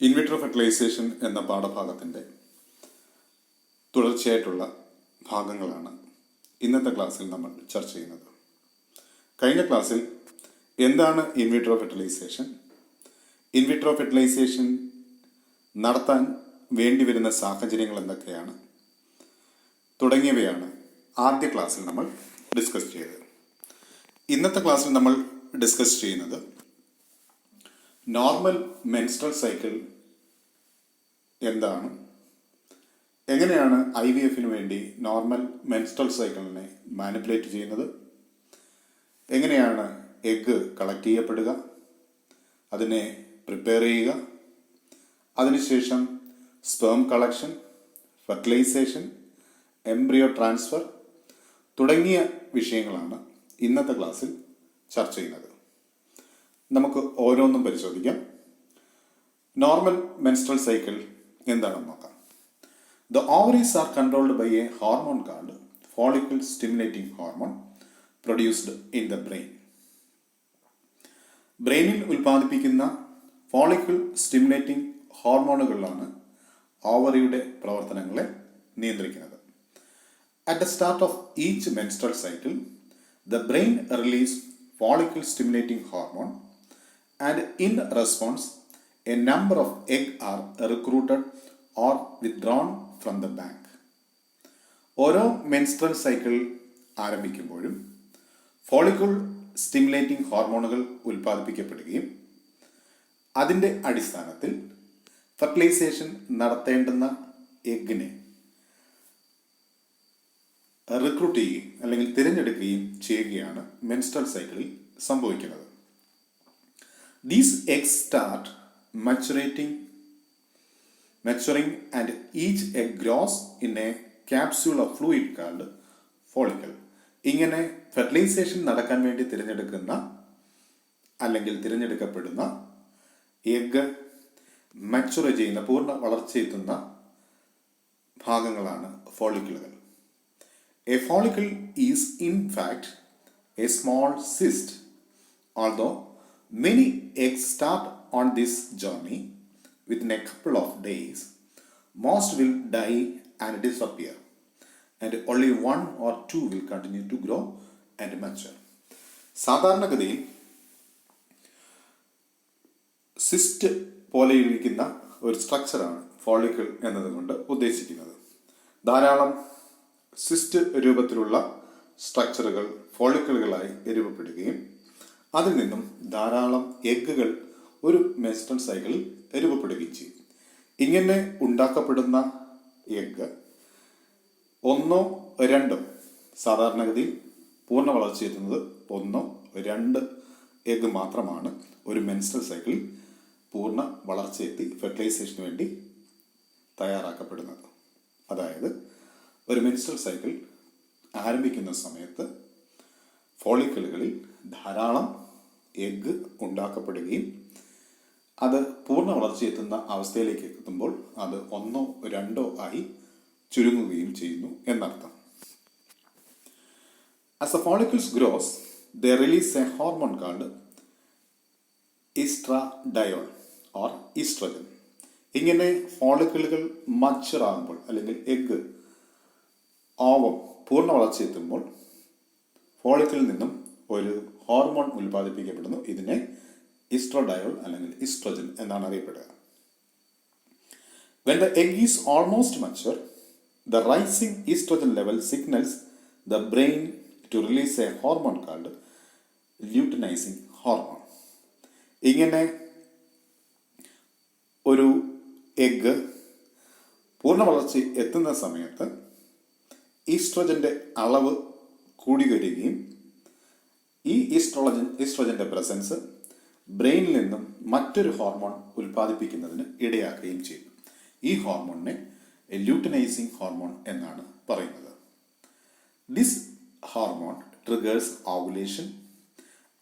In vitro fertilisation എന്ന പാഠഭാഗത്തിൻ്റെ തുടർച്ചയായിട്ടുള്ള ഭാഗങ്ങളാണ് ഇന്നത്തെ ക്ലാസ്സിൽ നമ്മൾ ചർച്ച ചെയ്യുന്നത്. കഴിഞ്ഞ ക്ലാസ്സിൽ എന്താണ് ഇൻവിട്രോ ഫെർട്ടിലൈസേഷൻ, ഇൻവിട്രോ ഫെർട്ടിലൈസേഷൻ നടത്താൻ വേണ്ടിവരുന്ന സാഹചര്യങ്ങൾ എന്തൊക്കെയാണ് തുടങ്ങിയവയാണ് ആദ്യ ക്ലാസ്സിൽ നമ്മൾ ഡിസ്കസ് ചെയ്തത്. ഇന്നത്തെ ക്ലാസ്സിൽ നമ്മൾ ഡിസ്കസ് ചെയ്യുന്നത് നോർമൽ മെൻസ്ട്രൽ സൈക്കിൾ എന്താണ്, എങ്ങനെയാണ് IVF-ന് വേണ്ടി നോർമൽ മെൻസ്ട്രൽ സൈക്കിളിനെ മാനിപ്പുലേറ്റ് ചെയ്യുന്നത്, എങ്ങനെയാണ് എഗ്ഗ് കളക്ട് ചെയ്യപ്പെടുക, അതിനെ പ്രിപ്പയർ ചെയ്യുക, അതിനുശേഷം sperm collection, fertilization, embryo transfer തുടങ്ങിയ വിഷയങ്ങളാണ് ഇന്നത്തെ ക്ലാസ്സിൽ ചർച്ച ചെയ്യുന്നത്. നമുക്ക് ഓരോന്നും പരിശോധിക്കാം. നോർമൽ മെൻസ്ട്രൽ സൈക്കിൾ എന്താണെന്ന് നോക്കാം. The ovaries are controlled by a hormone called follicle stimulating hormone produced in the brain. ബ്രെയിനിൽ ഉൽപ്പാദിപ്പിക്കുന്ന ഫോളിക്കിൾ സ്റ്റിമുലേറ്റിംഗ് ഹോർമോണുകളാണ് ഓവറിയുടെ പ്രവർത്തനങ്ങളെ നിയന്ത്രിക്കുന്നത്. At the start of each menstrual cycle, the brain releases follicle stimulating hormone and in response a number of eggs are recruited or withdrawn from the bank. ഓരോ menstrual cycle ആരംഭിക്കുമ്പോഴും follicle stimulating ഹോർമോണുകൾ ഉൽപ്പാദിപ്പിക്കപ്പെടുകയും അതിൻ്റെ അടിസ്ഥാനത്തിൽ fertilisation നടത്തേണ്ടുന്ന എഗ്ഗിനെ recruit ചെയ്യുകയും അല്ലെങ്കിൽ തിരഞ്ഞെടുക്കുകയും ചെയ്യുകയാണ് menstrual സൈക്കിളിൽ സംഭവിക്കുന്നത്. These eggs start maturing and each egg grows in a capsule of fluid called follicle. ഇങ്ങനെ ഫെർട്ടിലൈസേഷൻ നടക്കാൻ വേണ്ടി തിരഞ്ഞെടുക്കപ്പെടുന്ന എഗ്ഗ് മച്ചുർ ചെയ്യുന്ന പൂർണ്ണ വളർച്ചയെത്തുന്ന ഭാഗങ്ങളാണ് ഫോളിക്കിളുകൾ. A follicle is in fact a small cyst. Although many eggs start on this journey within a couple of days, most will die and disappear, and only one or two will continue to grow and mature. സാധാരണഗതിയിൽ cyst പോലെയിരിക്കുന്ന ഒരു സ്ട്രക്ചറാണ് follicle എന്നതുകൊണ്ട് ഉദ്ദേശിക്കുന്നത്. ധാരാളം cyst രൂപത്തിലുള്ള സ്ട്രക്ചറുകൾ ഫോളിക്കിളുകളായി രൂപപ്പെടുകയും അതിൽ നിന്നും ധാരാളം എഗ്ഗുകൾ ഒരു മെൻസ്ട്രൽ സൈക്കിളിൽ രൂപപ്പെടുകയും ചെയ്യും. ഇങ്ങനെ ഉണ്ടാക്കപ്പെടുന്ന എഗ്ഗ് ഒന്നോ രണ്ടോ, സാധാരണഗതിയിൽ പൂർണ്ണ വളർച്ചയെത്തുന്നത് 1-2 എഗ്ഗ് മാത്രമാണ് ഒരു മെൻസ്ട്രൽ സൈക്കിളിൽ പൂർണ്ണ വളർച്ചയെത്തി ഫെർട്ടിലൈസേഷന് വേണ്ടി തയ്യാറാക്കപ്പെടുന്നത്. അതായത് ഒരു മെൻസ്ട്രൽ സൈക്കിൾ ആരംഭിക്കുന്ന സമയത്ത് ഫോളിക്കിളുകളിൽ ധാരാളം എഗ്ഗ് ഉണ്ടാക്കപ്പെടുകയും അത് പൂർണ്ണ വളർച്ചയെത്തുന്ന അവസ്ഥയിലേക്ക് എത്തുമ്പോൾ അത് 1-2 ആയി ചുരുങ്ങുകയും ചെയ്യുന്നു എന്നർത്ഥം. As the follicles grows, they release a hormone called estradiol or estrogen. ഇങ്ങനെ ഫോളിക്കിളുകൾ മച്ചുറാകുമ്പോൾ അല്ലെങ്കിൽ എഗ്ഗ് ഓവം പൂർണ്ണ വളർച്ചയെത്തുമ്പോൾ ഫോളിക്കിളിൽ നിന്നും ഒരു ഹോർമോൺ ഉൽപ്പാദിപ്പിക്കപ്പെടുന്നു. ഇതിനെ ഈസ്ട്രോഡയോൾ അല്ലെങ്കിൽ ഈസ്ട്രോജൻ എന്നാണ് അറിയപ്പെടുക. When the egg is almost mature, the rising estrogen level signals the brain to release a hormone called luteinizing hormone. ഇങ്ങനെ ഒരു എഗ്ഗ് പൂർണ്ണ വളർച്ച എത്തുന്ന സമയത്ത് ഈസ്ട്രോജൻ്റെ അളവ് കൂടി വരികയും ഈ ഈസ്ട്രോജൻ്റെ പ്രസൻസ് ബ്രെയിനിൽ നിന്നും മറ്റൊരു ഹോർമോൺ ഉൽപ്പാദിപ്പിക്കുന്നതിന് ഇടയാക്കുകയും ചെയ്യും. ഈ ഹോർമോണിനെ ലൂട്ടിനൈസിങ് ഹോർമോൺ എന്നാണ് പറയുന്നത്. This hormone triggers ovulation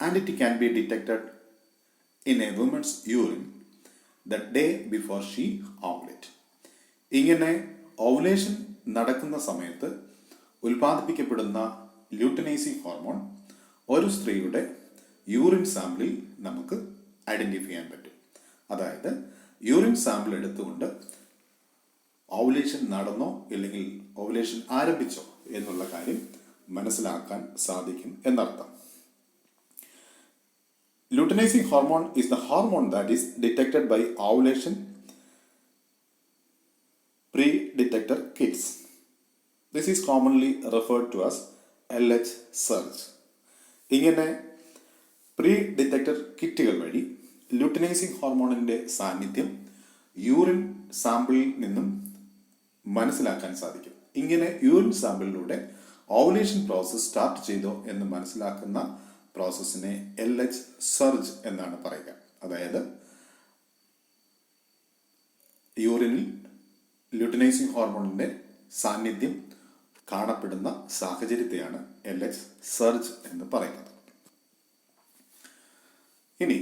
and it can be detected in a woman's urine the day before she ovulate. ഇങ്ങനെ ഓവുലേഷൻ നടക്കുന്ന സമയത്ത് ഉൽപ്പാദിപ്പിക്കപ്പെടുന്ന ലൂട്ടിനൈസിങ് ഹോർമോൺ ഒരു സ്ത്രീയുടെ യൂറിൻ സാമ്പിളിൽ നമുക്ക് ഐഡൻറ്റിഫൈ ചെയ്യാൻ പറ്റും. അതായത് യൂറിൻ സാമ്പിൾ എടുത്തുകൊണ്ട് ഓവുലേഷൻ നടന്നോ ഇല്ലെങ്കിൽ ഓവുലേഷൻ ആരംഭിച്ചോ എന്നുള്ള കാര്യം മനസ്സിലാക്കാൻ സാധിക്കും എന്നർത്ഥം. Luteinizing hormone is the hormone that is detected by ovulation pre-detector kits. This is commonly referred to as LH surge. ഇങ്ങനെ പ്രീ ഡിറ്റക്ടർ കിറ്റുകൾ വഴി ലൂട്ടിനൈസിങ് ഹോർമോണിൻ്റെ സാന്നിധ്യം യൂറിൻ സാമ്പിളിൽ നിന്നും മനസ്സിലാക്കാൻ സാധിക്കും. ഇങ്ങനെ യൂറിൻ സാമ്പിളിലൂടെ ഓവുലേഷൻ പ്രോസസ് സ്റ്റാർട്ട് ചെയ്തോ എന്ന് മനസ്സിലാക്കുന്ന പ്രോസസ്സിനെ LH സർജ് എന്നാണ് പറയുക. അതായത് യൂറിനിൽ ലൂട്ടിനൈസിങ് ഹോർമോണിൻ്റെ സാന്നിധ്യം കാണപ്പെടുന്ന സാഹചര്യത്തെയാണ് LH സർജ് എന്ന് പറയുന്നത്. ഇനി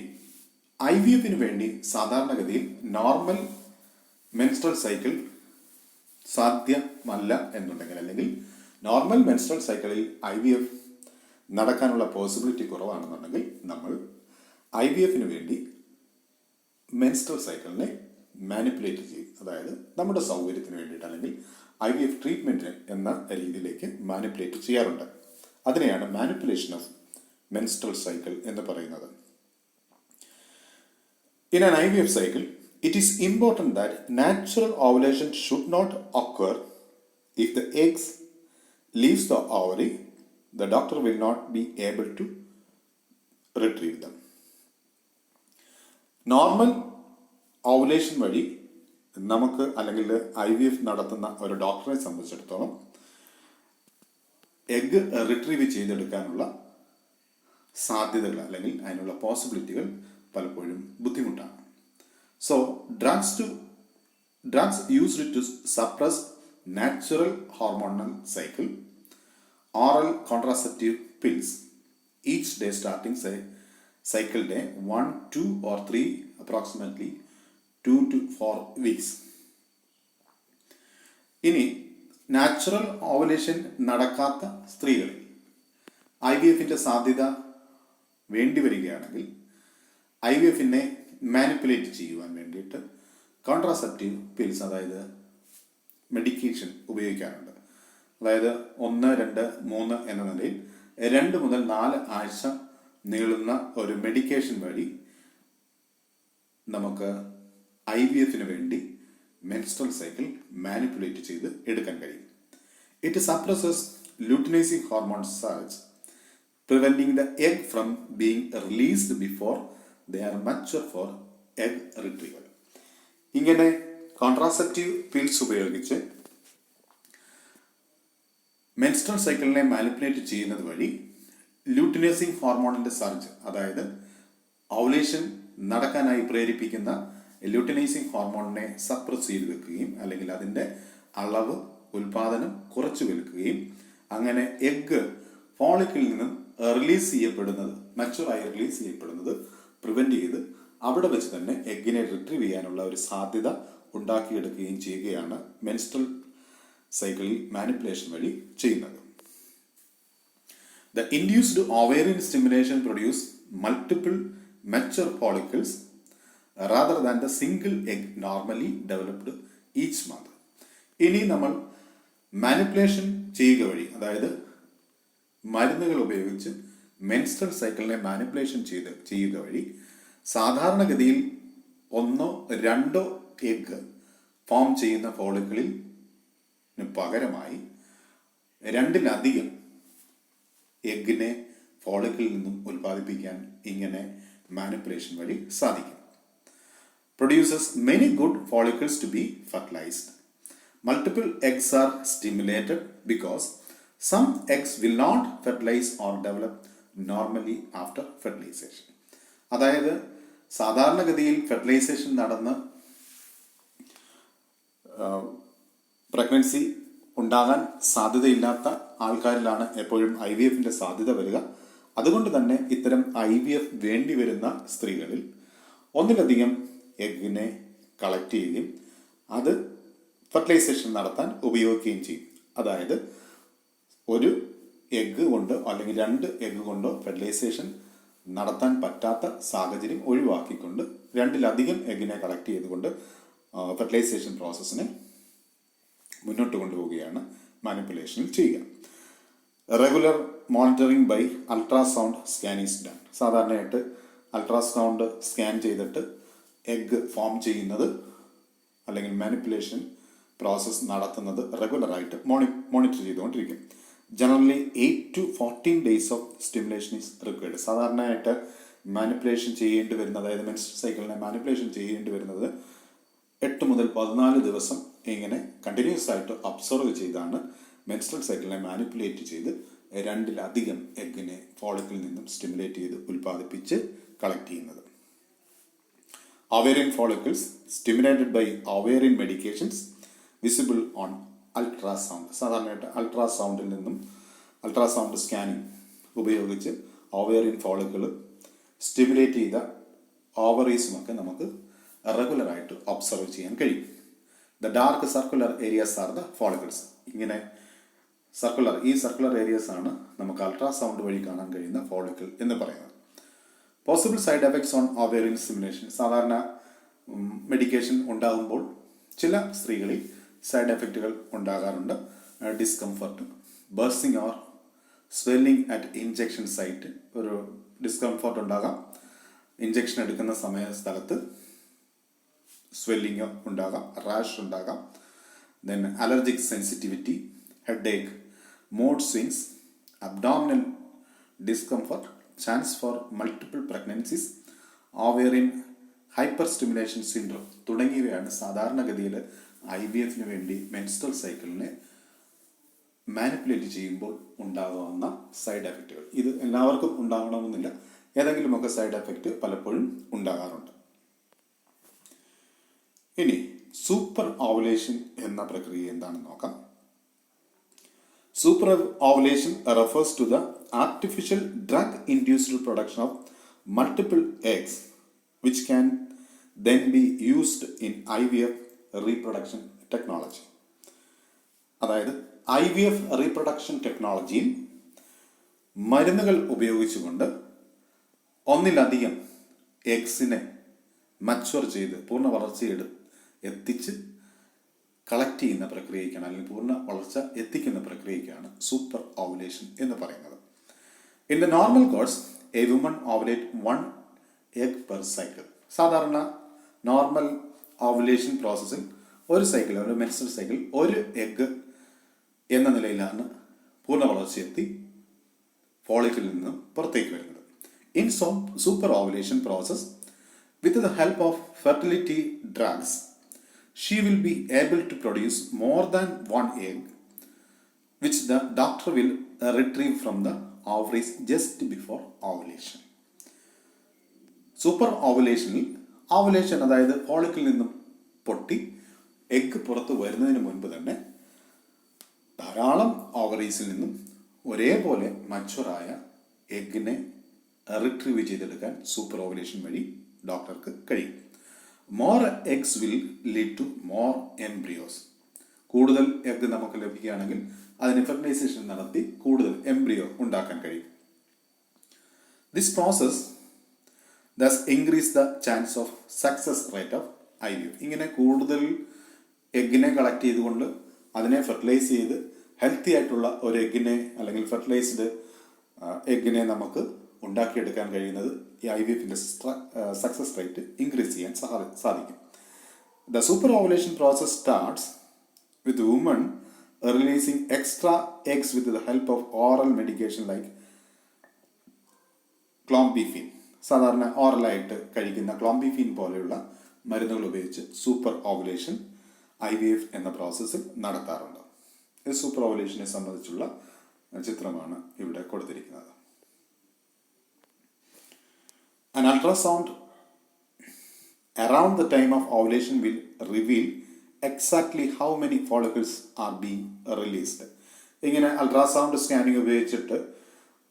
IVFന് വേണ്ടി സാധാരണഗതിയിൽ നോർമൽ മെൻസ്ട്രൽ സൈക്കിൾ സാധ്യമല്ല എന്നുണ്ടെങ്കിൽ, അല്ലെങ്കിൽ നോർമൽ മെൻസ്ട്രൽ സൈക്കിളിൽ IVF നടക്കാനുള്ള പോസിബിലിറ്റി കുറവാണെന്നുണ്ടെങ്കിൽ നമ്മൾ IVFന് വേണ്ടി മെൻസ്ട്രൽ സൈക്കിളിനെ മാനിപ്പുലേറ്റ് ചെയ്യും. അതായത് നമ്മുടെ സൗകര്യത്തിന് വേണ്ടിയിട്ട് അല്ലെങ്കിൽ IVF ട്രീറ്റ്മെൻറ്റ് എന്ന രീതിയിലേക്ക് മാനിപ്പുലേറ്റ് ചെയ്യാറുണ്ട്. അതിനെയാണ് മാനിപ്പുലേഷൻ ഓഫ് മെൻസ്ട്രൽ സൈക്കിൾ എന്ന് പറയുന്നത്. In an IVF cycle, it is important that natural ovulation should not occur. If the eggs leaves the ovary, the doctor will not be able to retrieve them. Normal ovulation വഴി നമുക്ക് അല്ലെങ്കിൽ IVF നടത്തുന്ന ഒരു ഡോക്ടറെ സംബന്ധിച്ചിടത്തോളം egg retrieve ചെയ്തെടുക്കാനുള്ള സാധ്യതകൾ അല്ലെങ്കിൽ അതിനുള്ള പോസിബിലിറ്റികൾ പലപ്പോഴും ബുദ്ധിമുട്ടാണ്. So drugs used to suppress natural hormonal cycle, oral contraceptive pills each day starting cycle day 1, 2 or 3 approximately 2 to 4 weeks. ഇനി നാച്ചുറൽ ഓവുലേഷൻ നടക്കാത്ത സ്ത്രീകളിൽ IVFന്റെ സാധ്യത വേണ്ടി വരികയാണെങ്കിൽ IVFനെ മാനിപ്പുലേറ്റ് ചെയ്യുവാൻ വേണ്ടിയിട്ട് കോൺട്രാസെപ്റ്റീവ് പിൽസ്, അതായത് മെഡിക്കേഷൻ ഉപയോഗിക്കാറുണ്ട്. അതായത് 1, 2, 3 എന്ന നിലയിൽ 2 മുതൽ 4 ആഴ്ച നീളുന്ന ഒരു മെഡിക്കേഷൻ വഴി നമുക്ക് IVFന് വേണ്ടി മെൻസ്ട്രൽ സൈക്കിൾ മാനിപ്പുലേറ്റ് ചെയ്ത് എടുക്കാൻ കഴിയും. It suppresses luteinising hormone surge, preventing the egg from being released before they are mature for egg retrieval. ഇങ്ങനെ കോൺട്രാസെപ്റ്റീവ് പിൽസ് ഉപയോഗിച്ച് മെൻസ്ട്രൽ സൈക്കിളിനെ മാനിപ്പുലേറ്റ് ചെയ്യുന്നത് വഴി ലൂട്ടിനൈസിങ് ഹോർമോണിൻ്റെ സർജ്, അതായത് ഓവുലേഷൻ നടക്കാനായി പ്രേരിപ്പിക്കുന്ന ലൂട്ടിനൈസിങ് ഹോർമോണിനെ സപ്രസ് ചെയ്ത് വെക്കുകയും അല്ലെങ്കിൽ അതിൻ്റെ അളവ് ഉൽപാദനം കുറച്ചു വെക്കുകയും അങ്ങനെ എഗ് ഫോളിക്കിൽ നിന്നും റിലീസ് ചെയ്യപ്പെടുന്നത്, മച്ചുറായി റിലീസ് ചെയ്യപ്പെടുന്നത് പ്രിവെൻറ്റ് ചെയ്ത് അവിടെ വെച്ച് തന്നെ എഗ്ഗിനെ റിട്രീവ് ചെയ്യാനുള്ള ഒരു സാധ്യത ഉണ്ടാക്കിയെടുക്കുകയും ചെയ്യുകയാണ് മെൻസ്ട്രൽ സൈക്കിളിൽ മാനിപ്പുലേഷൻ വഴി ചെയ്യുന്നത്. The induced ovarian stimulation produce multiple mature follicles rather than the single egg normally developed each month. ഇനി നമ്മൾ മാനിപ്പുലേഷൻ ചെയ്യുക വഴി, അതായത് മരുന്നുകൾ ഉപയോഗിച്ച് മെൻസ്ട്രൽ സൈക്കിളിനെ മാനിപ്പുലേഷൻ ചെയ്യുക വഴി സാധാരണഗതിയിൽ 1, 2 എഗ് ഫോം ചെയ്യുന്ന ഫോളിക്കിളിൽ പകരമായി 2-ലധികം എഗ്ഗിനെ ഫോളിക്കിളിൽ നിന്നും ഉൽപ്പാദിപ്പിക്കാൻ ഇങ്ങനെ മാനിപ്പുലേഷൻ വഴി സാധിക്കും. Produces many good follicles to be fertilized. Multiple eggs are stimulated because some eggs will not fertilize or develop normally after fertilization. അതായത് സാധാരണഗതിയിൽ ഫെർട്ടിലൈസേഷൻ നടന്ന് പ്രഗ്നൻസി ഉണ്ടാകാൻ സാധ്യതയില്ലാത്ത ആൾക്കാരിലാണ് എപ്പോഴും IVFന്റെ സാധ്യത വരിക. അതുകൊണ്ട് തന്നെ ഇത്തരം IVF വേണ്ടി വരുന്ന സ്ത്രീകളിൽ 1-ലധികം എഗ്ഗിനെ കളക്ട് ചെയ്യുകയും അത് ഫെർട്ടിലൈസേഷൻ നടത്താൻ ഉപയോഗിക്കുകയും ചെയ്യും. അതായത് ഒരു എഗ്ഗ് കൊണ്ടോ അല്ലെങ്കിൽ 2 എഗ്ഗ് കൊണ്ടോ ഫെർട്ടിലൈസേഷൻ നടത്താൻ പറ്റാത്ത സാഹചര്യം ഒഴിവാക്കിക്കൊണ്ട് 2-ലധികം എഗ്ഗിനെ കളക്ട് ചെയ്തുകൊണ്ട് ഫെർട്ടിലൈസേഷൻ പ്രോസസ്സിനെ മുന്നോട്ട് കൊണ്ടുപോവുകയാണ് മാനിപ്പുലേഷൻ ചെയ്യുക. Regular monitoring by ultrasound scan is done. സാധാരണയായിട്ട് അൾട്രാസൗണ്ട് സ്കാൻ ചെയ്തിട്ട് എഗ്ഗ് ഫോം ചെയ്യുന്നത് അല്ലെങ്കിൽ മാനിപ്പുലേഷൻ പ്രോസസ്സ് നടത്തുന്നത് റെഗുലറായിട്ട് മോണിറ്റർ ചെയ്തുകൊണ്ടിരിക്കും. Generally 8 to 14 days of stimulation is required. സാധാരണയായിട്ട് മാനിപ്പുലേഷൻ ചെയ്യേണ്ടി വരുന്നത്, അതായത് മെൻസ്ട്രൽ സൈക്കിളിനെ മാനിപ്പുലേഷൻ ചെയ്യേണ്ടി വരുന്നത് 8 മുതൽ 14 ദിവസം ഇങ്ങനെ കണ്ടിന്യൂസ് ആയിട്ട് ഒബ്സർവ് ചെയ്താണ് മെൻസ്ട്രൽ സൈക്കിളിനെ മാനിപ്പുലേറ്റ് ചെയ്ത് 2-ലധികം എഗ്ഗിനെ ഫോളിക്കിൽ നിന്നും സ്റ്റിമുലേറ്റ് ചെയ്ത് ഉൽപ്പാദിപ്പിച്ച് കളക്ട് ചെയ്യുന്നത്. Ovarian follicles stimulated by ovarian medications visible on ultrasound. സാധാരണയായിട്ട് അൾട്രാസൗണ്ട് സ്കാനിങ് ഉപയോഗിച്ച് ഓവേറിയൻ ഫോളിക്കിൾ സ്റ്റിമുലേറ്റ് ചെയ്ത ഓവറീസുമൊക്കെ നമുക്ക് റെഗുലറായിട്ട് ഒബ്സർവ് ചെയ്യാൻ കഴിയും. The dark circular areas are the follicles. ഇങ്ങനെ ഈ സർക്കുലർ ഏരിയാസ് ആണ് നമുക്ക് അൾട്രാസൗണ്ട് വഴി കാണാൻ കഴിയുന്ന ഫോളിക്കിൾ എന്ന് പറയുന്നത്. Possible side effects on ovarian stimulation. സാധാരണ മെഡിക്കേഷൻ ഉണ്ടാകുമ്പോൾ ചില സ്ത്രീകളിൽ സൈഡ് എഫക്റ്റുകൾ ഉണ്ടാകാറുണ്ട്. Discomfort, bruising or swelling at injection site. ഒരു ഡിസ്കംഫർട്ട് ഉണ്ടാകാം. ഇഞ്ചക്ഷൻ എടുക്കുന്ന സ്ഥലത്ത് സ്വെല്ലിങ് ഉണ്ടാകാം, റാഷ് ഉണ്ടാകാം. Then allergic sensitivity, headache, mood swings, abdominal discomfort, chance for multiple pregnancies, ovarian hyper stimulation syndrome തുടങ്ങിയവയാണ് സാധാരണഗതിയിൽ IVF വേണ്ടി മെൻസ്ട്രൽ സൈക്കിളിനെ മാനിപ്പുലേറ്റ് ചെയ്യുമ്പോൾ ഉണ്ടാകാവുന്ന സൈഡ് എഫക്റ്റുകൾ. ഇത് എല്ലാവർക്കും ഉണ്ടാകണമെന്നില്ല, ഏതെങ്കിലുമൊക്കെ സൈഡ് എഫക്റ്റ് പലപ്പോഴും ഉണ്ടാകാറുണ്ട്. ഇനി സൂപ്പർ ഓവുലേഷൻ എന്ന പ്രക്രിയ എന്താണെന്ന് നോക്കാം. Super ovulation refers to the artificial drug-induced production of multiple eggs, which can then be used in IVF reproduction technology. അതായത് IVF റീപ്രൊഡക്ഷൻ ടെക്നോളജിയിൽ മരുന്നുകൾ ഉപയോഗിച്ചുകൊണ്ട് ഒന്നിലധികം എഗ്സിനെ മച്വർ ചെയ്ത് പൂർണ്ണ വളർച്ച എത്തിച്ച് കളക്ട് ചെയ്യുന്ന പ്രക്രിയയ്ക്കാണ്, അല്ലെങ്കിൽ പൂർണ്ണ വളർച്ച എത്തിക്കുന്ന പ്രക്രിയയ്ക്കാണ് സൂപ്പർ ഓവുലേഷൻ എന്ന് പറയുന്നത്. In the normal course A woman ovulate 1 egg per cycle. സാധാരണ നോർമൽ ഓവുലേഷൻ പ്രോസസ്സിൽ ഒരു മെൻസ്ട്രൽ സൈക്കിൾ 1 egg എന്ന നിലയിലാണ് പൂർണ്ണ വളർച്ചയെത്തി ഫോളിക്കിൽ നിന്നും പുറത്തേക്ക് വരുന്നത്. In super ovulation process with the help of fertility drugs she will be able to produce more than 1 egg, which the doctor will retrieve from the ovaries just before ovulation. Super ovulation അതായത് ഫോളിക്കിൽ നിന്നും പൊട്ടി egg പുറത്ത് വരുന്നതിന് മുൻപ് തന്നെ ധാരാളം ഓവറീസിൽ നിന്നും ഒരേപോലെ മച്ചുറായ എഗ്ഗിനെ റിട്രീവ് ചെയ്തെടുക്കാൻ സൂപ്പർ ഓവുലേഷൻ വഴി ഡോക്ടർക്ക് കഴിയും. More eggs will lead to more embryos. കൂടുതൽ എഗ്ഗ് നമുക്ക് ലഭിക്കുകയാണെങ്കിൽ അതിന് ഫെർട്ടിലൈസേഷൻ നടത്തി കൂടുതൽ എംബ്രിയോ ഉണ്ടാക്കാൻ കഴിയും. This process thus increase the chance of success rate of IVF. ഇങ്ങനെ കൂടുതൽ എഗ്ഗിനെ കളക്ട് ചെയ്തുകൊണ്ട് അതിനെ ഫെർട്ടിലൈസ് ചെയ്ത് ഹെൽത്തി ആയിട്ടുള്ള ഒരു എഗ്ഗിനെ അല്ലെങ്കിൽ ഫെർട്ടിലൈസ്ഡ് എഗ്ഗിനെ നമുക്ക് ഉണ്ടാക്കിയെടുക്കാൻ കഴിയുന്നത് ഈ IVFന്റെ സക്സസ് റേറ്റ് ഇൻക്രീസ് ചെയ്യാൻ സാധിക്കും. The super ovulation process starts with woman releasing extra eggs with the help of oral medication like clomiphene. സാധാരണ ഓറലായിട്ട് കഴിക്കുന്ന ക്ലോംബിഫിൻ പോലെയുള്ള മരുന്നുകൾ ഉപയോഗിച്ച് സൂപ്പർ ഓവുലേഷൻ IVF എന്ന പ്രോസസ്സിൽ നടത്താറുണ്ട്. ഈ സൂപ്പർ ഓവുലേഷനെ സംബന്ധിച്ചുള്ള ചിത്രമാണ് ഇവിടെ കൊടുത്തിരിക്കുന്നത്. An ultrasound around the time of ovulation will reveal exactly how many follicles are being released. ഇങ്ങനെ അൾട്രാസൗണ്ട് സ്കാനിങ് ഉപയോഗിച്ചിട്ട്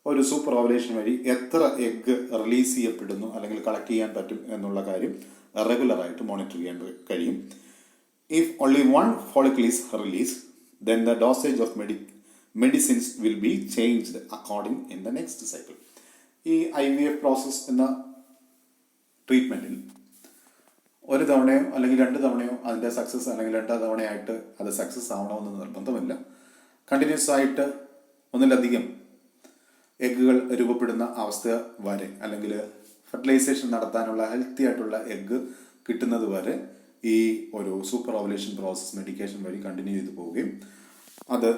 ഒരു സൂപ്പർ ഓവുലേഷൻ വഴി എത്ര എഗ്ഗ് റിലീസ് ചെയ്യപ്പെടുന്നു അല്ലെങ്കിൽ കളക്ട് ചെയ്യാൻ പറ്റും എന്നുള്ള കാര്യം റെഗുലറായിട്ട് മോണിറ്റർ ചെയ്യാൻ കഴിയും. If only 1 follicle is released, then the dosage of medicines will be changed according in the next cycle. ഈ IVF പ്രോസസ്സ് എന്ന ട്രീറ്റ്മെൻറ്റിൽ ഒരു തവണയോ അല്ലെങ്കിൽ 2 തവണയോ അതിൻ്റെ സക്സസ്, അല്ലെങ്കിൽ 2 തവണയായിട്ട് അത് സക്സസ് ആവണമെന്ന് നിർബന്ധമില്ല. കണ്ടിന്യൂസ് ആയിട്ട് ഒന്നിലധികം എഗ്ഗുകൾ രൂപപ്പെടുന്ന അവസ്ഥ വരെ, അല്ലെങ്കിൽ ഫെർട്ടിലൈസേഷൻ നടത്താനുള്ള ഹെൽത്തി ആയിട്ടുള്ള എഗ്ഗ് കിട്ടുന്നത് വരെ ഈ ഒരു സൂപ്പർ ഓവുലേഷൻ പ്രോസസ് മെഡിക്കേഷൻ വഴി കണ്ടിന്യൂ ചെയ്ത് പോവുകയും അത്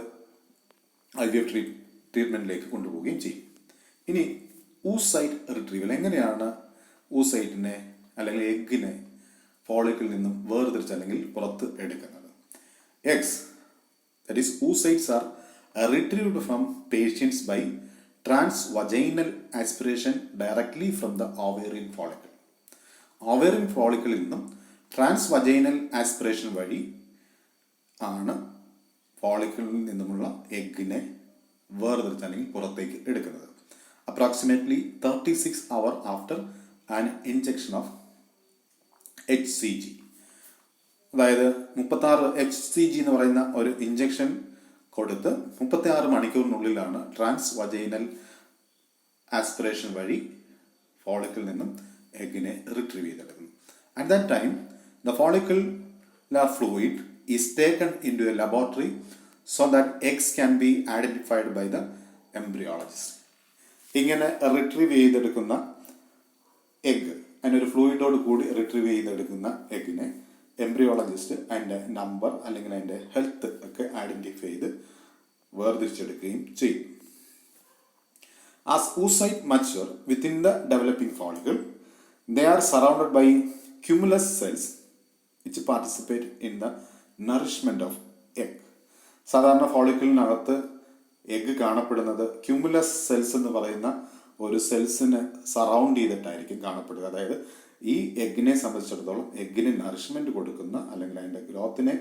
IVF ട്രീറ്റ്മെൻറ്റിലേക്ക് കൊണ്ടുപോവുകയും ചെയ്യും. ഇനി oocyte റിട്രീവൽ, എങ്ങനെയാണ് oocyteനെ അല്ലെങ്കിൽ എഗ്ഗിനെ ഫോളിക്കിൽ നിന്നും വേർതിരിച്ച് അല്ലെങ്കിൽ പുറത്ത് എടുക്കുന്നത്? Eggs, that is oocytes are retrieved from patients by transvaginal aspiration directly from the ovarian follicle. ovarian follicle നിന്നും ട്രാൻസ്വജൈനൽ ആസ്പിറേഷൻ വഴി ആണ് ഫോളിക്കിളിൽ നിന്നുമുള്ള എഗ്ഗിനെ വേർതിരിച്ച് അല്ലെങ്കിൽ പുറത്തേക്ക് എടുക്കുന്നത്. Approximately 36 hours after an injection of HCG. അതായത് 36 HCG എന്ന് പറയുന്ന ഒരു ഇഞ്ചക്ഷൻ കൊടുത്ത് 36 മണിക്കൂറിനുള്ളിലാണ് ട്രാൻസ്വജൈനൽ ആസ്പിറേഷൻ വഴി ഫോളിക്കിൽ നിന്നും എഗ്ഗിനെ റിട്രീവ് ചെയ്തെടുക്കുന്നത്. At that time the follicular fluid is taken into a laboratory so that eggs can be identified by the embryologist. ഇങ്ങനെ retrieve ചെയ്തെടുക്കുന്ന എഗ്ഗ്, അതിനൊരു ഫ്ലൂയിഡോട് കൂടി റിട്രീവ് ചെയ്തെടുക്കുന്ന എഗ്ഗിനെ എംബ്രിയോളജിസ്റ്റ് അതിൻ്റെ നമ്പർ അല്ലെങ്കിൽ അതിൻ്റെ ഹെൽത്ത് ഒക്കെ ഐഡൻറ്റിഫൈ ചെയ്ത് വേർതിരിച്ചെടുക്കുകയും ചെയ്യും. As oocyte mature within the developing follicle, they are surrounded by cumulus cells which participate in the nourishment of egg. സാധാരണ ഫോളിക്കിളിനകത്ത് എഗ്ഗ് കാണപ്പെടുന്നത് ക്യൂമുലസ് സെൽസ് എന്ന് പറയുന്ന ഒരു സെൽസിനെ സറൗണ്ട് ചെയ്തിട്ടായിരിക്കും കാണപ്പെടുക. അതായത് ഈ എഗ്ഗിനെ സംബന്ധിച്ചിടത്തോളം എഗ്ഗിന് നറിഷ്മെൻറ്റ് കൊടുക്കുന്ന അല്ലെങ്കിൽ അതിൻ്റെ ഗ്രോത്തിനെ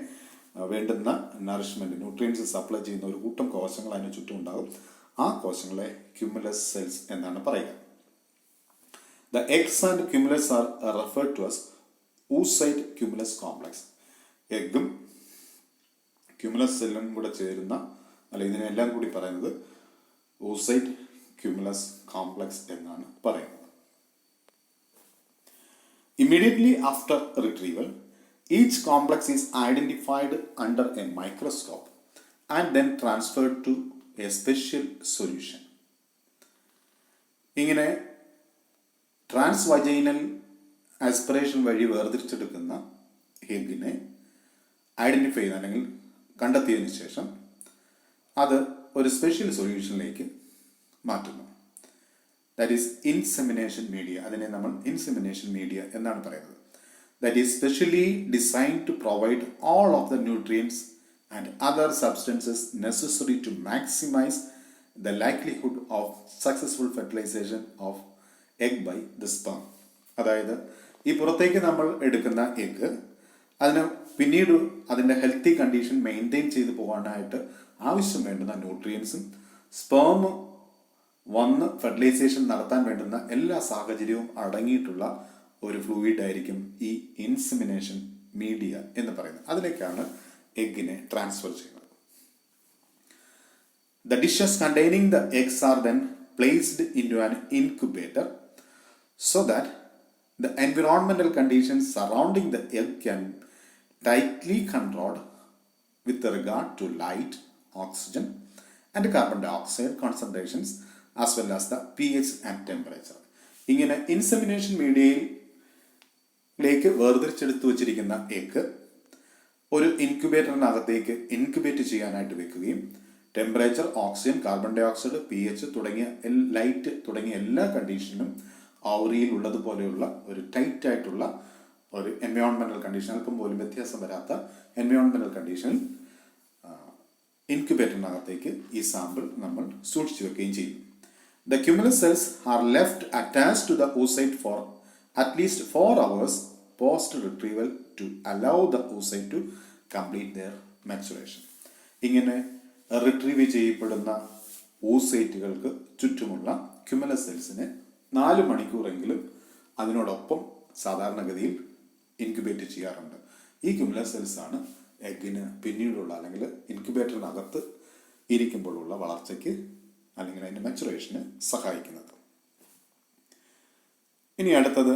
വേണ്ടുന്ന നറിഷ്മെൻറ്റ്, ന്യൂട്രിയൻസ് സപ്ലൈ ചെയ്യുന്ന ഒരു കൂട്ടം കോശങ്ങൾ അതിന് ചുറ്റും ഉണ്ടാകും. ആ കോശങ്ങളെ ക്യൂമുലസ് സെൽസ് എന്നാണ് പറയുക. The eggs and cumulus are referred to as oocyte cumulus complex. എഗ്ഗും ക്യൂമുലസ് സെല്ലും കൂടെ ചേരുന്ന, അല്ലെങ്കിൽ ഇതിനെല്ലാം കൂടി പറയുന്നത് oocyte cumulus complex എന്നാണ് പറയുന്നത്. Immediately after retrieval, each complex is identified under a microscope and then transferred to a special solution. ഇങ്ങനെ ട്രാൻസ്വജൈനൽ ആസ്പിറേഷൻ വഴി വേർതിരിച്ചെടുക്കുന്ന എഗ്ഗിനെ ഐഡൻറ്റിഫൈ ചെയ്ത് അല്ലെങ്കിൽ കണ്ടെത്തിയതിന് ശേഷം അത് ഒരു സ്പെഷ്യൽ സൊല്യൂഷനിലേക്ക് മാറ്റുന്നു. That is insemination media. അതിനെ നമ്മൾ ഇൻസെമിനേഷൻ മീഡിയ എന്നാണ് പറയുന്നത്. That is specially designed to provide all of the nutrients and other substances necessary to maximize the likelihood of successful fertilization of egg by the sperm. അതായത് ഈ പുറത്തേക്ക് നമ്മൾ എടുക്കുന്ന egg അതിന് പിന്നീട് അതിൻ്റെ ഹെൽത്തി കണ്ടീഷൻ മെയിൻറ്റെയിൻ ചെയ്ത് പോകാനായിട്ട് ആവശ്യം വേണ്ടുന്ന ന്യൂട്രിയൻസും സ്പേം വന്ന് ഫെർട്ടിലൈസേഷൻ നടത്താൻ വേണ്ടുന്ന എല്ലാ സാഹചര്യവും അടങ്ങിയിട്ടുള്ള ഒരു ഫ്ലൂയിഡ് ആയിരിക്കും ഈ ഇൻസെമിനേഷൻ മീഡിയ എന്ന് പറയുന്നത്. അതിലേക്കാണ് എഗ്ഗിനെ ട്രാൻസ്ഫർ ചെയ്യുന്നത്. The dishes containing the eggs are then placed into an incubator so that the environmental conditions surrounding the egg can tightly controlled with regard to light, oxygen and carbon dioxide concentrations as well as the pH and temperature. ഇങ്ങനെ insemination മീഡിയയിലേക്ക് വേർതിരിച്ചെടുത്തു വച്ചിരിക്കുന്ന egg ഒരു ഇൻക്യുബേറ്ററിനകത്തേക്ക് incubate ചെയ്യാനായിട്ട് വെക്കുകയും temperature, oxygen, carbon ഡൈ ഓക്സൈഡ്, pH തുടങ്ങിയ ലൈറ്റ് തുടങ്ങിയ എല്ലാ കണ്ടീഷനും ഓവറിയിൽ ഉള്ളതുപോലെയുള്ള ഒരു ടൈറ്റ് ആയിട്ടുള്ള ഒരു എൻവയോൺമെൻറ്റൽ കണ്ടീഷൻ, അല്പം പോലും വ്യത്യാസം വരാത്ത എൻവയോൺമെൻറ്റൽ കണ്ടീഷനിൽ ഇൻക്യുബേറ്ററിനകത്തേക്ക് ഈ സാമ്പിൾ നമ്മൾ സൂക്ഷിച്ചു വെക്കുകയും ചെയ്യും. The cumulus cells are left attached to the oocyte for at least 4 hours post retrieval to allow the oocyte to complete their maturation. ഇങ്ങനെ റിട്രീവ് ചെയ്യപ്പെടുന്ന oocyteകൾക്ക് ചുറ്റുമുള്ള ക്യുമുലസ് സെൽസിനെ 4 മണിക്കൂറെങ്കിലും അതിനോടൊപ്പം സാധാരണഗതിയിൽ ഇൻക്യുബേറ്റ് ചെയ്യാറുണ്ട്. ഈ ക്യുമുലസ് സെൽസ് ആണ് എഗ്ഗിന് പിന്നീടുള്ള അല്ലെങ്കിൽ ഇൻക്യുബേറ്ററിനകത്ത് ഇരിക്കുമ്പോഴുള്ള വളർച്ചയ്ക്ക് അല്ലെങ്കിൽ അതിൻ്റെ മെച്ചുറേഷന് സഹായിക്കുന്നത്. ഇനി അടുത്തത്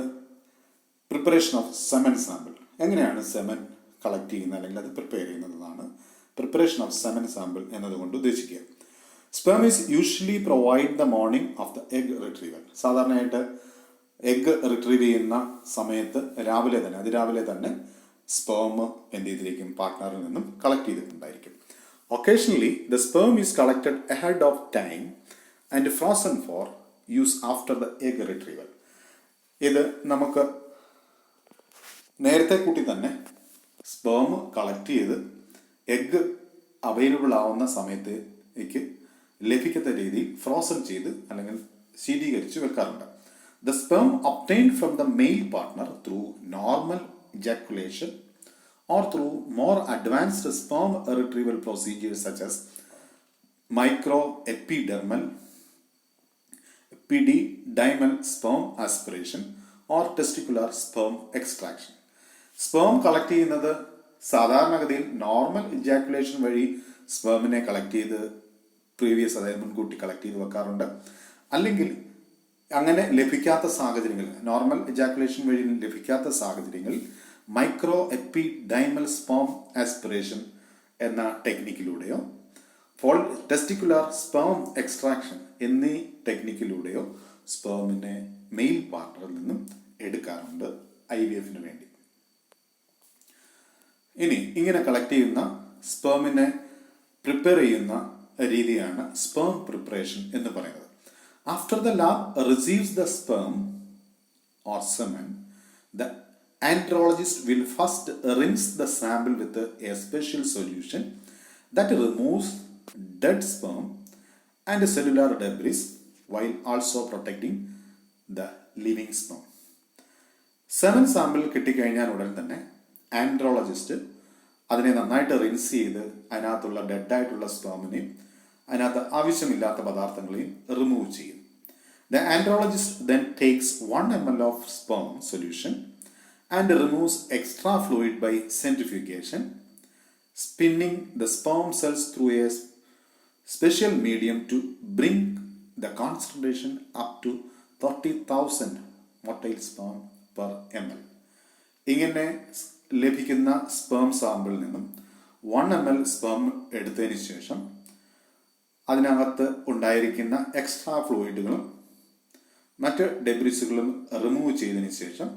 പ്രിപ്പറേഷൻ ഓഫ് സെമൻ സാമ്പിൾ. എങ്ങനെയാണ് സെമൻ കളക്ട് ചെയ്യുന്നത് അല്ലെങ്കിൽ അത് പ്രിപ്പയർ ചെയ്യുന്നതാണ് പ്രിപ്പറേഷൻ ഓഫ് സെമൻ സാമ്പിൾ എന്നതുകൊണ്ട് ഉദ്ദേശിക്കുക. Sperm is usually provide the morning of the egg retrieval. സാധാരണയായിട്ട് എഗ് റിട്രീവ് ചെയ്യുന്ന സമയത്ത് അതിരാവിലെ തന്നെ സ്പേം എന്ത് ചെയ്തിരിക്കും, പാർട്ട്ണറിൽ നിന്നും കളക്ട് ചെയ്തിട്ടുണ്ടായിരിക്കും. Occasionally the sperm is collected ahead of time and frozen for use after the egg retrieval. ഇത് നമുക്ക് നേരത്തെ കൂട്ടി തന്നെ സ്പേം കളക്ട് ചെയ്ത് എഗ് അവൈലബിൾ ആവുന്ന സമയത്തേക്ക് ലഭിക്കത്ത രീതിയിൽ ഫ്രോസൺ ചെയ്ത് അല്ലെങ്കിൽ ശീതീകരിച്ച് വെക്കാറുണ്ട്. The sperm obtained from the mail partner through normal ejaculation or through more advanced sperm retrieval procedures such as microepididymal sperm aspiration or testicular sperm extraction. Sperm collect ചെയ്യുന്നത് സാധാരണഗതിയിൽ നോർമൽ ഇജാക്കുലേഷൻ വഴി സ്പേമിനെ collect ചെയ്ത് അതായത് മുൻകൂട്ടി collect ചെയ്ത് വെക്കാറുണ്ട്. അല്ലെങ്കിൽ അങ്ങനെ ലഭിക്കാത്ത സാഹചര്യങ്ങൾ, നോർമൽ ഇജാക്കുലേഷൻ വഴി ലഭിക്കാത്ത സാഹചര്യങ്ങളിൽ മൈക്രോ എപ്പിഡൈമൽ സ്പേം ആസ്പിറേഷൻ എന്ന ടെക്നിക്കിലൂടെയോ ടെസ്റ്റിക്കുലർ സ്പേം എക്സ്ട്രാക്ഷൻ എന്നീ ടെക്നിക്കിലൂടെയോ സ്പേമിനെ മെയിൽ പാർട്ണറിൽ നിന്നും എടുക്കാറുണ്ട് IVF വേണ്ടി. ഇനി ഇങ്ങനെ കളക്ട് ചെയ്യുന്ന സ്പേമിനെ പ്രിപ്പയർ ചെയ്യുന്ന രീതിയാണ് സ്പേം പ്രിപ്പറേഷൻ എന്ന് പറയുന്നത്. After the lab receives the sperm or semen, the andrologist will first rinse the sample with a special solution that removes dead sperm and cellular debris while also protecting the living sperm. Semen sample കിട്ടിക്കഴിഞ്ഞാൽ ഉടൻ തന്നെ enterologist അതിനെ നന്നായിട്ട് rinse ചെയ്ത് അതിനകത്തുള്ള ഡെഡായിട്ടുള്ള സ്പേമിനെയും അതിനകത്ത് ആവശ്യമില്ലാത്ത പദാർത്ഥങ്ങളെയും remove ചെയ്യും. The andrologist then takes 1 ml of sperm solution and removes extra fluid by centrifugation, spinning the sperm cells through a special medium to bring the concentration up to 30,000 motile sperm per ml. ഇങ്ങനെ ലഭിക്കുന്ന sperm സാമ്പിളിൽ നിന്നും 1 ml sperm എടുത്തതിന് ശേഷം അതിനകത്ത് ഉണ്ടായിരിക്കുന്ന extra ഫ്ലൂയിഡുകളും മറ്റ് ഡെബ്രിസുകളും remove ചെയ്തതിന് ശേഷം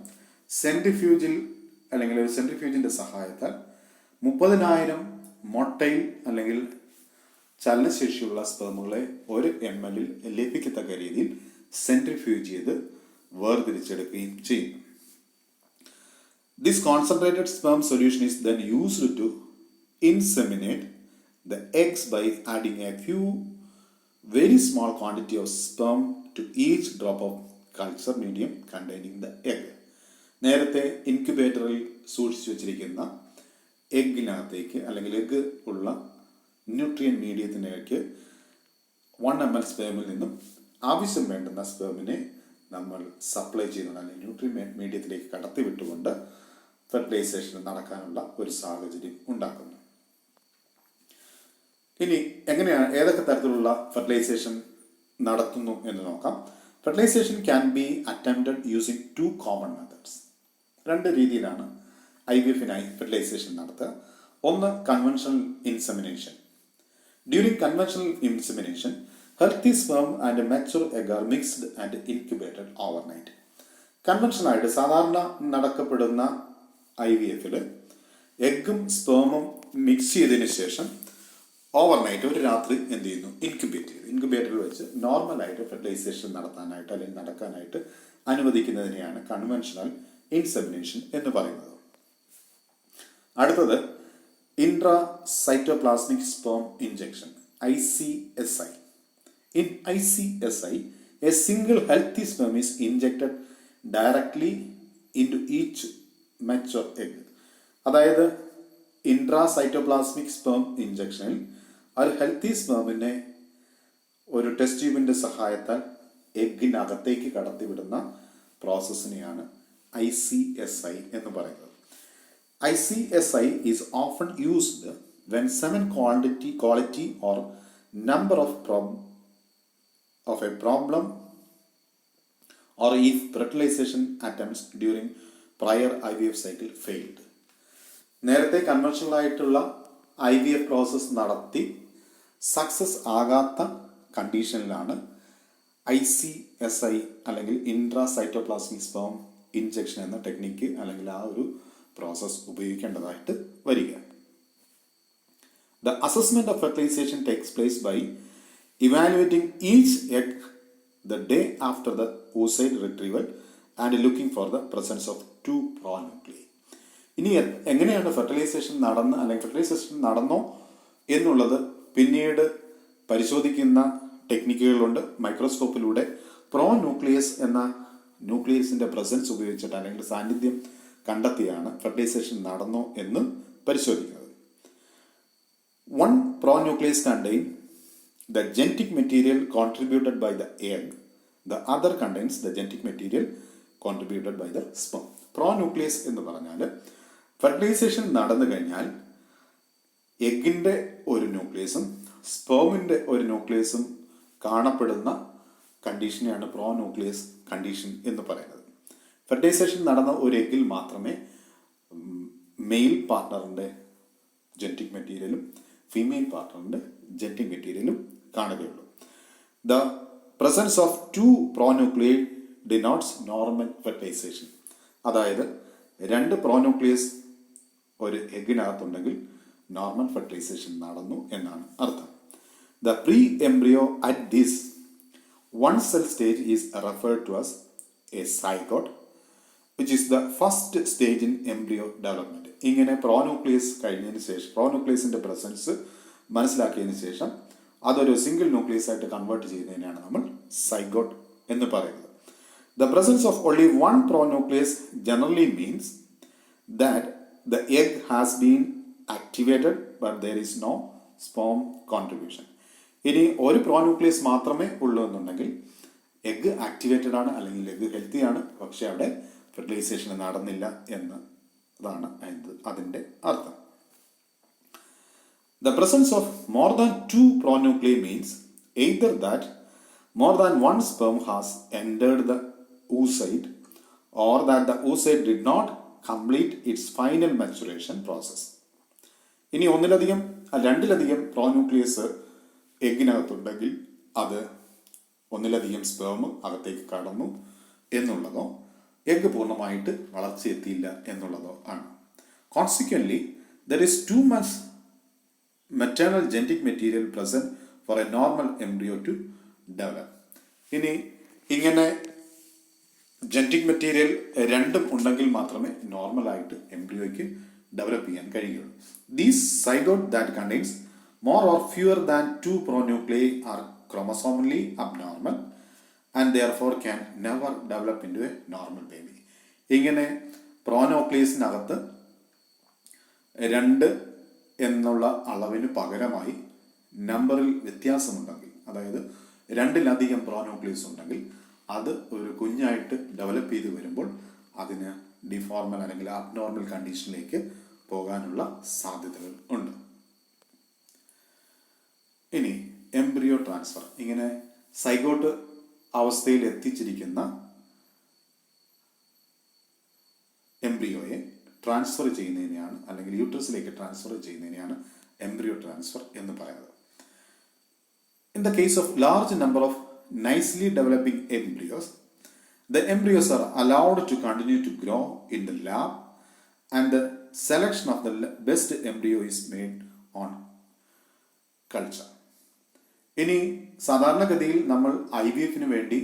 സെൻട്രിഫ്യൂജിൽ അല്ലെങ്കിൽ ഒരു സെൻട്രിഫ്യൂജിൻ്റെ സഹായത്താൽ 30,000 മൊട്ടൈൽ അല്ലെങ്കിൽ ചലനശേഷിയുള്ള സ്പേമുകളെ 1 ml ലഭിക്കത്തക്ക രീതിയിൽ സെൻട്രിഫ്യൂജ് ചെയ്ത് വേർതിരിച്ചെടുക്കുകയും ചെയ്യും. This concentrated sperm solution is then used to inseminate the eggs by adding a few very small quantity of sperm to each drop of culture medium containing the egg. നേരത്തെ ഇൻക്യുബേറ്ററിൽ സൂക്ഷിച്ചു വെച്ചിരിക്കുന്ന എഗ്ഗിനകത്തേക്ക് അല്ലെങ്കിൽ egg ഉള്ള nutrient മീഡിയത്തിലേക്ക് 1 ml സ്പേമിൽ നിന്നും ആവശ്യം വേണ്ടുന്ന സ്പേമിനെ നമ്മൾ supply ചെയ്യുന്നുണ്ട്, അല്ലെങ്കിൽ ന്യൂട്രിയൻ മീഡിയത്തിലേക്ക് കടത്തി വിട്ടുകൊണ്ട് ഫെർട്ടിലൈസേഷൻ നടക്കാനുള്ള ഒരു സാഹചര്യം ഉണ്ടാക്കുന്നു. ഇനി എങ്ങനെയാണ് ഏതൊക്കെ തരത്തിലുള്ള ഫെർട്ടിലൈസേഷൻ നടത്തുന്നു എന്ന് നോക്കാം. Fertilization can be attempted using 2 common methods. 2 രീതിയിലാണ് IVFനായി ഫെർട്ടിലൈസേഷൻ നടത്തുക. ഒന്ന് conventional insemination. During conventional insemination healthy sperm and mature egg are mixed and incubated overnight. കൺവെൻഷനായിട്ട് സാധാരണ നടക്കപ്പെടുന്ന IVFൽ എഗ്ഗും സ്പേമും മിക്സ് ചെയ്തതിന് ശേഷം ഓവർനൈറ്റ് ഒരു രാത്രി എന്ത് ചെയ്യുന്നു, ഇൻക്യുബേറ്റ് ചെയ്തു. ഇൻക്യുബേറ്ററിൽ വെച്ച് നോർമലായിട്ട് ഫെർട്ടിലൈസേഷൻ നടത്താനായിട്ട് അല്ലെങ്കിൽ നടക്കാനായിട്ട് അനുവദിക്കുന്നതിനെയാണ് കൺവെൻഷണൽ ഇൻസെമിനേഷൻ എന്ന് പറയുന്നത്. അടുത്തത് intracytoplasmic sperm injection, ICSI. In ICSI, a single healthy sperm is injected directly into each mature egg. അതായത് ഇൻട്രാസൈറ്റോപ്ലാസ്മിക് സ്പേം ഇഞ്ചക്ഷനിൽ ഒരു ഹെൽത്തി സ്പേമിനെ ഒരു ടെസ്റ്റ് ട്യൂബിൻ്റെ സഹായത്താൽ എഗ്ഗിനകത്തേക്ക് കടത്തിവിടുന്ന പ്രോസസ്സിനെയാണ് ICSI എന്ന് പറയുന്നത്. ICSI is often used when semen quality or number of a problem or if fertilization attempts during prior IVF cycle failed. നേരത്തെ conventional ആയിട്ടുള്ള IVF process നടത്തി success ആകാത്ത കണ്ടീഷനിലാണ് ICSI അല്ലെങ്കിൽ ഇൻട്രാസൈറ്റോപ്ലാസ്മിക് സ്പേം ഇൻജെക്ഷൻ എന്ന technique അല്ലെങ്കിൽ ആ ഒരു പ്രോസസ്സ് ഉപയോഗിക്കേണ്ടതായിട്ട് വരിക. The assessment of fertilization takes place by evaluating each egg the day after the oocyte retrieval and looking for the presence of 2 pronuclei. ഇനി എങ്ങനെയാണ് ഫെർട്ടിലൈസേഷൻ നടന്നോ എന്നുള്ളത് പിന്നീട് പരിശോധിക്കുന്ന ടെക്നിക്കുകളുണ്ട്. മൈക്രോസ്കോപ്പിലൂടെ പ്രോന്യൂക്ലിയസ് എന്ന ന്യൂക്ലിയസിന്റെ പ്രസൻസ് ഉപയോഗിച്ചിട്ട് അല്ലെങ്കിൽ സാന്നിധ്യം കണ്ടെത്തിയാണ് ഫെർട്ടിലൈസേഷൻ നടന്നോ എന്ന് പരിശോധിക്കുന്നത്. One pronucleus contains the genetic material contributed by the egg. The other contains the genetic material contributed by the sperm. Pronucleus എന്ന് പറഞ്ഞാൽ ഫെർട്ടിലൈസേഷൻ നടന്നു കഴിഞ്ഞാൽ എഗിൻ്റെ ഒരു ന്യൂക്ലിയസും സ്പേമിൻ്റെ ഒരു ന്യൂക്ലിയസും കാണപ്പെടുന്ന കണ്ടീഷനെയാണ് പ്രോന്യൂക്ലിയസ് കണ്ടീഷൻ എന്ന് പറയുന്നത്. ഫെർട്ടിലൈസേഷൻ നടന്ന ഒരു എഗിൽ മാത്രമേ മെയിൽ പാർട്ട്ണറിൻ്റെ ജനറ്റിക് മെറ്റീരിയലും ഫീമെയിൽ പാർട്ട്ണറിൻ്റെ ജനറ്റിക് മെറ്റീരിയലും കാണുകയുള്ളൂ. The presence of 2 pronuclei denotes normal fertilization. അതായത് 2 പ്രോന്യൂക്ലിയസ് ഒരു എഗിനകത്തുണ്ടെങ്കിൽ നോർമൽ ഫെർട്ടിലൈസേഷൻ നടന്നു എന്നാണ് അർത്ഥം. The pre embryo at this 1 cell stage is referred to as a zygote, which is the first stage in embryo development. ഇങ്ങനെ പ്രോന്യൂക്ലിയസ് കഴിഞ്ഞതിന് ശേഷം പ്രോന്യൂക്ലിയസിന്റെ പ്രസൻസ് മനസ്സിലാക്കിയതിന് ശേഷം അതൊരു സിംഗിൾ ന്യൂക്ലിയസ് ആയിട്ട് കൺവേർട്ട് ചെയ്യുന്നതിനാണ് നമ്മൾ സൈഗോട്ട് എന്ന് പറയുന്നത്. The presence of only 1 pronucleus generally means that the egg has been activated but there is no sperm contribution. ഇനി ഒരു പ്രോന്യൂക്ലിയസ് മാത്രമേ ഉള്ളൂ എന്നുണ്ടെങ്കിൽ എഗ് ആക്ടിവേറ്റഡ് ആണ് അല്ലെങ്കിൽ എഗ് ഹെൽത്തി ആണ്, പക്ഷെ അവിടെ ഫെർട്ടിലൈസേഷൻ നടന്നില്ല എന്നതാണ് അതിൻ്റെ അർത്ഥം. The presence of more than 2 pronuclei means either that more than 1 sperm has entered the oocyte or that the oocyte did not complete its final maturation process. ഇനി രണ്ടിലധികം പ്രോന്യൂക്ലിയസ് എഗിനകത്തുണ്ടെങ്കിൽ അത് ഒന്നിലധികം സ്പേം അകത്തേക്ക് കടന്നു എന്നുള്ളതോ എഗ് പൂർണ്ണമായിട്ട് വളർച്ചയെത്തിയില്ല എന്നുള്ളതോ ആണ്. Consequently there is too much maternal genetic material present for a normal embryo to develop. ഇനി ഇങ്ങനെ ജനറ്റിക് മെറ്റീരിയൽ രണ്ടും ഉണ്ടെങ്കിൽ മാത്രമേ നോർമലായിട്ട് എംബ്രിയോയ്ക്ക് ഡെവലപ്പ് ചെയ്യാൻ കഴിയുള്ളൂ. These zygote that contains more or fewer than 2 pronuclei are chromosomally abnormal and therefore can never develop into a normal baby. ഇങ്ങനെ പ്രോന്യൂക്ലിയസിനകത്ത് 2 എന്നുള്ള അളവിന് പകരമായി നമ്പറിൽ വ്യത്യാസമുണ്ടെങ്കിൽ, അതായത് 2-ലധികം പ്രോന്യൂക്ലിയസ് ഉണ്ടെങ്കിൽ അത് ഒരു കുഞ്ഞായിട്ട് ഡെവലപ്പ് ചെയ്ത് വരുമ്പോൾ അതിന് ഡിഫോർമൽ അല്ലെങ്കിൽ അബ്നോർമൽ കണ്ടീഷനിലേക്ക് പോകാനുള്ള സാധ്യതകൾ ഉണ്ട്. ഇനി എംബ്രിയോ ട്രാൻസ്ഫർ. ഇങ്ങനെ സൈഗോട്ട് അവസ്ഥയിൽ എത്തിച്ചിരിക്കുന്ന എംബ്രിയോയെ ട്രാൻസ്ഫർ ചെയ്യുന്നതിനെയാണ് അല്ലെങ്കിൽ യൂട്രസിലേക്ക് ട്രാൻസ്ഫർ ചെയ്യുന്നതിനെയാണ് എംബ്രിയോ ട്രാൻസ്ഫർ എന്ന് പറയുന്നത്. In the case of large number of nicely developing embryos, the embryos are allowed to continue to grow in the lab and the selection of the best embryo is made on culture. ഇനി സാധാരണഗതിയിൽ നമ്മൾ IVF-ന് വേണ്ടി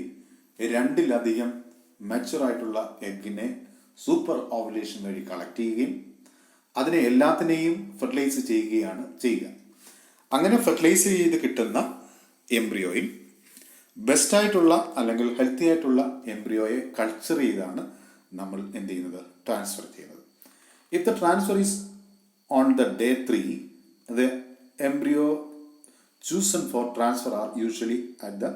2-ലധികം മെച്ചുറായിട്ടുള്ള എഗ്ഗിനെ super ovulation വഴി collect ചെയ്യുകയും അതിനെ എല്ലാത്തിനെയും fertilise ചെയ്യുകയാണ് ചെയ്യുക. അങ്ങനെ ഫെർട്ടിലൈസ് ചെയ്ത് കിട്ടുന്ന എംബ്രിയോയിൽ ബെസ്റ്റായിട്ടുള്ള അല്ലെങ്കിൽ ഹെൽത്തി ആയിട്ടുള്ള എംബ്രിയോയെ കൾച്ചർ ചെയ്താണ് നമ്മൾ എന്ത് ചെയ്യുന്നത്, ട്രാൻസ്ഫർ ചെയ്യുന്നത്. If the transfer is on the day 3, the embryo chosen for transfer are usually at the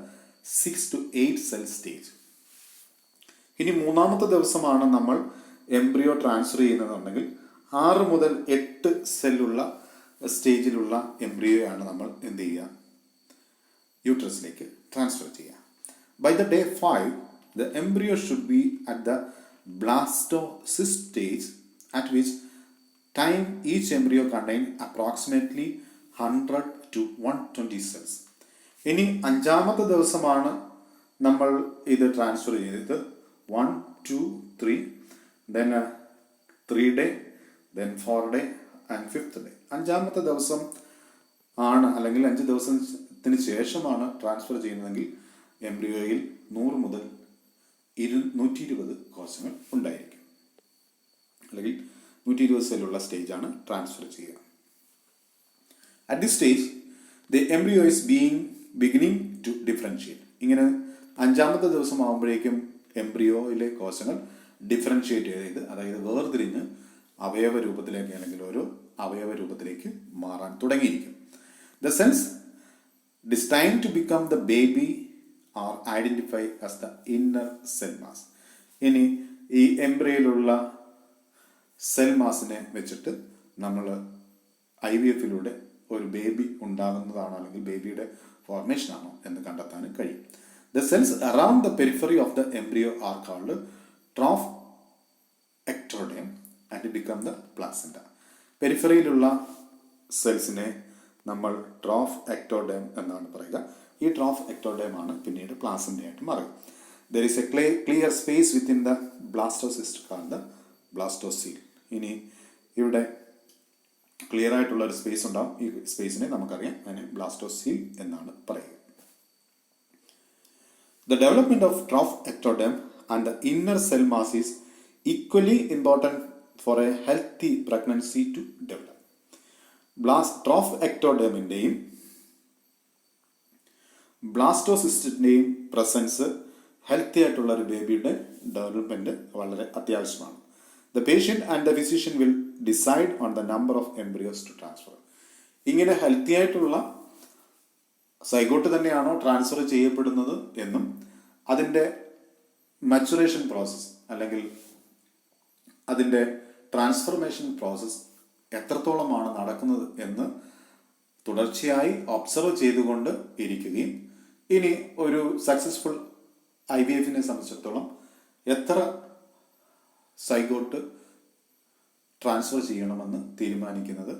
6 to 8 cell stage. ഇനി 3-ാമത്തെ ദിവസമാണ് നമ്മൾ എംബ്രിയോ ട്രാൻസ്ഫർ ചെയ്യുന്നതെന്നുണ്ടെങ്കിൽ 6 മുതൽ 8 സെല്ലുള്ള സ്റ്റേജിലുള്ള എംബ്രിയോയാണ് നമ്മൾ എന്ത് ചെയ്യുക, യൂട്രസിലേക്ക് ട്രാൻസ്ഫർ ചെയ്യുക. By the day 5 the embryo should be at the blastocyst stage, at which time each embryo contains approximately 100 to 120 cells. ഇനി 5-ാമത്തെ ദിവസമാണ് നമ്മൾ ഇത് ട്രാൻസ്ഫർ ചെയ്തത്. 1, 2, 3, then 3 day, then 4 day and 5th day. 5-ാമത്തെ ദിവസം ആണ് അല്ലെങ്കിൽ 5 ദിവസത്തിന് ശേഷമാണ് ട്രാൻസ്ഫർ ചെയ്യുന്നതെങ്കിൽ എംബ്രിയോയിൽ 100 മുതൽ 120 കോശങ്ങൾ ഉണ്ടായിരിക്കും, അല്ലെങ്കിൽ 120 സെല്ലുള്ള സ്റ്റേജാണ് ട്രാൻസ്ഫർ ചെയ്യുക. At this stage the embryo is beginning to differentiate. ഇങ്ങനെ 5-ാമത്തെ ദിവസം ആകുമ്പോഴേക്കും എംബ്രിയോയിലെ കോശങ്ങൾ ഡിഫറൻഷിയേറ്റ് ചെയ്ത്, അതായത് വേർതിരിഞ്ഞ് അവയവ രൂപത്തിലേക്ക് അല്ലെങ്കിൽ ഓരോ അവയവ രൂപത്തിലേക്ക് മാറാൻ തുടങ്ങിയിരിക്കും. The cells destined to become the baby are identified as the inner cell mass. ഇനി ഈ എംബ്രിയോയിലുള്ള സെൽ മാസിനെ വെച്ചിട്ട് നമ്മൾ IVF-ലൂടെ ഒരു ബേബി ഉണ്ടാകുന്നതാണോ അല്ലെങ്കിൽ ബേബിയുടെ ഫോർമേഷൻ ആണോ എന്ന് കണ്ടെത്താൻ കഴിയും. The cells around the periphery of the embryo are called trough ectoderm and become the placenta. പെരിഫറിയിലുള്ള സെൽസിനെ നമ്മൾ ട്രോഫ് എക്ടോഡേം എന്നാണ് പറയുക. ഈ ട്രോഫ് എക്ടോഡേം ആണ് പിന്നീട് പ്ലാസന്റയായിട്ട് മാറുക. There is a clear space within the blastocyst called the blastocoel. ഇനി ഇവിടെ ക്ലിയർ ആയിട്ടുള്ള ഒരു സ്പേസ് ഉണ്ടാവും. ഈ സ്പേസിനെ നമുക്കറിയാം, അതിനെ ബ്ലാസ്റ്റോസീൽ എന്നാണ് പറയുക. The development of trough ectoderm and the inner cell mass is equally important for a healthy pregnancy to develop. ട്രോഫ് എക്ടോഡേമിൻ്റെയും ബ്ലാസ്റ്റോസിസ്റ്റിൻ്റെയും പ്രസൻസ് ഹെൽത്തി ആയിട്ടുള്ള ഒരു ബേബിയുടെ ഡെവലപ്മെൻറ്റ് വളരെ അത്യാവശ്യമാണ്. The patient and the physician will decide on the number of embryos to transfer. ഇങ്ങനെ healthy ആയിട്ടുള്ള സൈഗോട്ട് തന്നെയാണോ ട്രാൻസ്ഫർ ചെയ്യപ്പെടുന്നത് എന്നും അതിൻ്റെ മച്ചുറേഷൻ പ്രോസസ്സ് അല്ലെങ്കിൽ അതിൻ്റെ ട്രാൻസ്ഫർമേഷൻ പ്രോസസ്സ് എത്രത്തോളമാണ് നടക്കുന്നത് എന്ന് തുടർച്ചയായി ഒബ്സർവ് ചെയ്തുകൊണ്ട് ഇരിക്കുകയും ഇനി ഒരു സക്സസ്ഫുൾ IVF-നെ സംബന്ധിച്ചിടത്തോളം എത്ര സൈഗോട്ട് ട്രാൻസ്ഫർ ചെയ്യണമെന്ന് തീരുമാനിക്കുന്നത്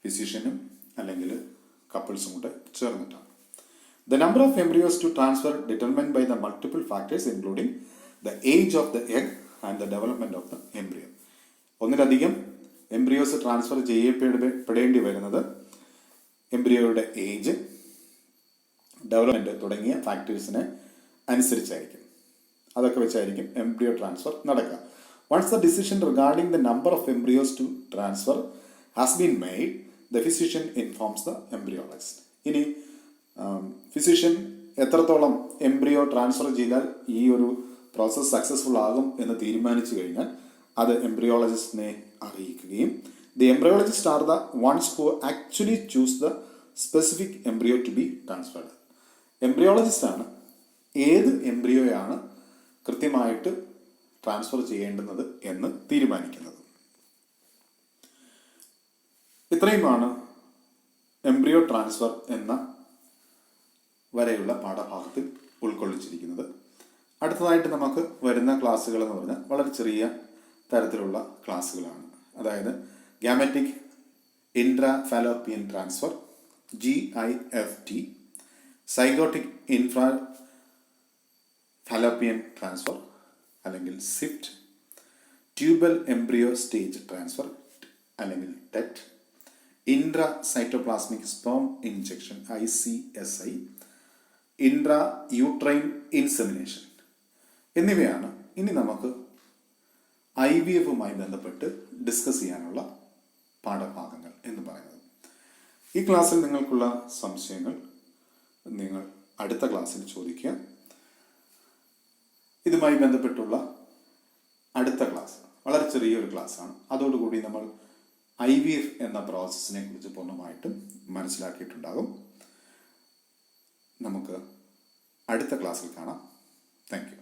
ഫിസിഷ്യനും അല്ലെങ്കിൽ കപ്പിൾസും കൂടെ ചേർന്നിട്ടാണ്. The number of embryos to transfer determined by the multiple factors including the age of the egg and the development of the embryo. ഒന്നിലധികം എംബ്രിയോസ് ട്രാൻസ്ഫർ ചെയ്യപ്പെടേണ്ടി വരുന്നത് എംബ്രിയോയുടെ ഏജ്, ഡെവലപ്മെൻറ്റ് തുടങ്ങിയ ഫാക്ടേഴ്സിനെ അനുസരിച്ചായിരിക്കും. അതൊക്കെ വെച്ചായിരിക്കും എംബ്രിയോ ട്രാൻസ്ഫർ നടക്കുക. Once the decision regarding the number of embryos to transfer has been made, the physician informs the embryologist. ഇനി ഫിസിഷ്യൻ എത്രത്തോളം എംബ്രിയോ ട്രാൻസ്ഫർ ചെയ്താൽ ഈ ഒരു പ്രോസസ് സക്സസ്ഫുൾ ആകും എന്ന് തീരുമാനിച്ചു കഴിഞ്ഞാൽ അത് എംബ്രിയോളജിസ്റ്റിനെ അറിയിക്കുകയും the embryologist are the ones who actually choose the specific embryo to be transferred. എംബ്രിയോളജിസ്റ്റാണ് ഏത് എംബ്രിയോയാണ് കൃത്യമായിട്ട് ട്രാൻസ്ഫർ ചെയ്യേണ്ടുന്നത് എന്ന് തീരുമാനിക്കുന്നത്. ഇത്രയുമാണ് എംബ്രിയോ ട്രാൻസ്ഫർ എന്ന വരെയുള്ള പാഠഭാഗത്തിൽ ഉൾക്കൊള്ളിച്ചിരിക്കുന്നത്. അടുത്തതായിട്ട് നമുക്ക് വരുന്ന ക്ലാസ്സുകൾ എന്ന് പറഞ്ഞാൽ വളരെ ചെറിയ തരത്തിലുള്ള ക്ലാസ്സുകളാണ്. അതായത് gametic intrafallopian transfer, GIFT, zygotic intrafallopian transfer അല്ലെങ്കിൽ SIFT, tubal embryo stage transfer അല്ലെങ്കിൽ TET, intra cytoplasmic sperm injection ICSI, intra uterine insemination എന്നിവയാണ് ഇനി നമുക്ക് IVF-മായി ബന്ധപ്പെട്ട് ഡിസ്കസ് ചെയ്യാനുള്ള പാഠഭാഗങ്ങൾ എന്ന് പറയുന്നത്. ഈ ക്ലാസ്സിൽ നിങ്ങൾക്കുള്ള സംശയങ്ങൾ നിങ്ങൾ അടുത്ത ക്ലാസ്സിൽ ചോദിക്കുക. ഇതുമായി ബന്ധപ്പെട്ടുള്ള അടുത്ത ക്ലാസ് വളരെ ചെറിയൊരു ക്ലാസ്സാണ്. അതോടുകൂടി നമ്മൾ IVF എന്ന പ്രോസസ്സിനെ കുറിച്ച് പൂർണ്ണമായിട്ടും മനസ്സിലാക്കിയിട്ടുണ്ടാകും. നമുക്ക് അടുത്ത ക്ലാസ്സിൽ കാണാം. Thank you.